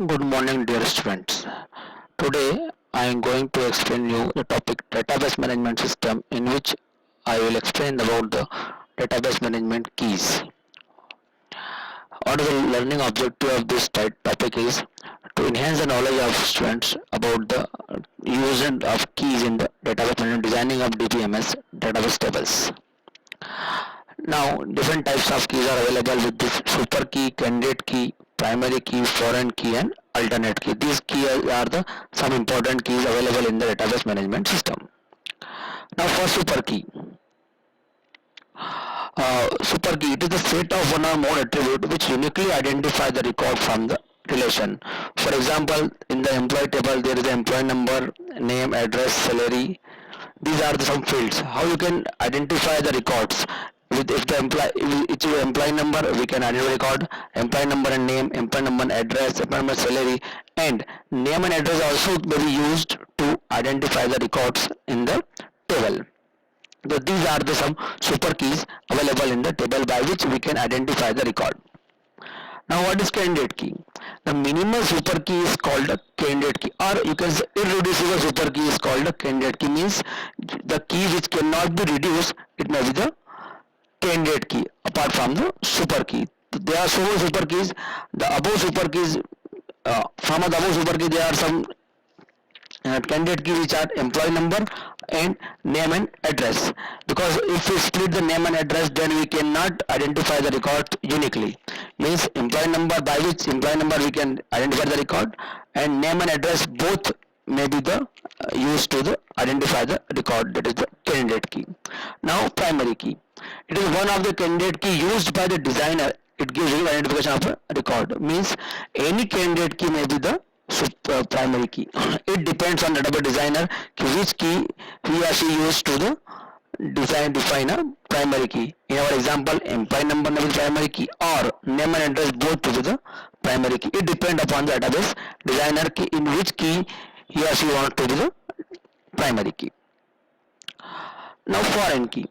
Good morning, dear students. Today I am going to explain you the topic database management system, in which I will explain about the database management keys. What is the learning objective of this topic is to enhance the knowledge of students about the use of keys in the database management, designing of DBMS database tables. Now, different types of keys are available with this super key, candidate key, primary key, foreign key and alternate key. These keys are the some important keys available in the database management system. Now for super key. Super key, it is the set of one or more attribute which uniquely identify the record from the relation. For example, in the employee table there is the employee number, name, address, salary. These are some fields. How you can identify the records? With if the employee number, we can identify record employee number and name, employee number and address, employee number, salary, and name and address also may be used to identify the records in the table. So these are the some super keys available in the table by which we can identify the record. Now what is candidate key? The minimal super key is called a candidate key, or you can say irreducible super key is called a candidate key. Means the key which cannot be reduced, it may be the candidate key apart from the super key. There are so many super keys. The above super keys, from the above super key there are some candidate key which are employee number and name and address, because if we split the name and address then we cannot identify the record uniquely. Means employee number, by which employee number we can identify the record, and name and address both may be the used to the identify the record, that is the candidate key. Now primary key, it is one of the candidate key used by the designer. It gives you identification of a record. Means any candidate key may be the primary key. It depends on the database designer which key he or she used to the define a primary key. In our example, employee number may be primary key, or name and address both to be the primary key. It depends upon the database designer key in which key he or she wants to be the primary key. Now foreign key,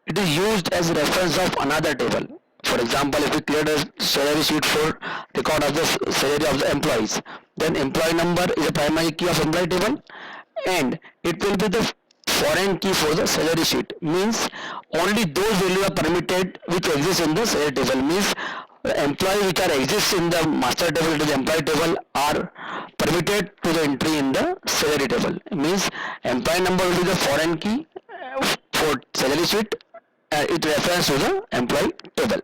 it is used as a reference of another table. For example, if we create a salary sheet for record of the salary of the employees, then employee number is a primary key of employee table, and it will be the foreign key for the salary sheet. Means only those values are permitted which exist in the salary table. Means employee which are exist in the master table to the employee table are permitted to the entry in the salary table. Means employee number will be the foreign key for salary sheet. It refers to the employee table.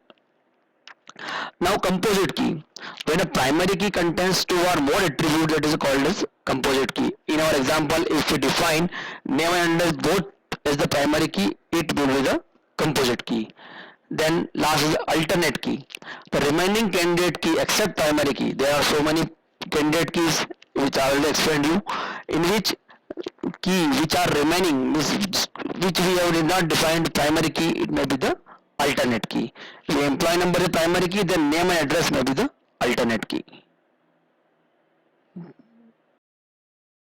Now composite key, when a primary key contains two or more attributes, that is called as composite key. In our example, if we define name and address both as the primary key, it will be the composite key. Then last is the alternate key, the remaining candidate key except primary key. There are so many candidate keys which I will explain you, in which key which are remaining, which we have not defined primary key, it may be the alternate key. If employee number is primary key, then name and address may be the alternate key.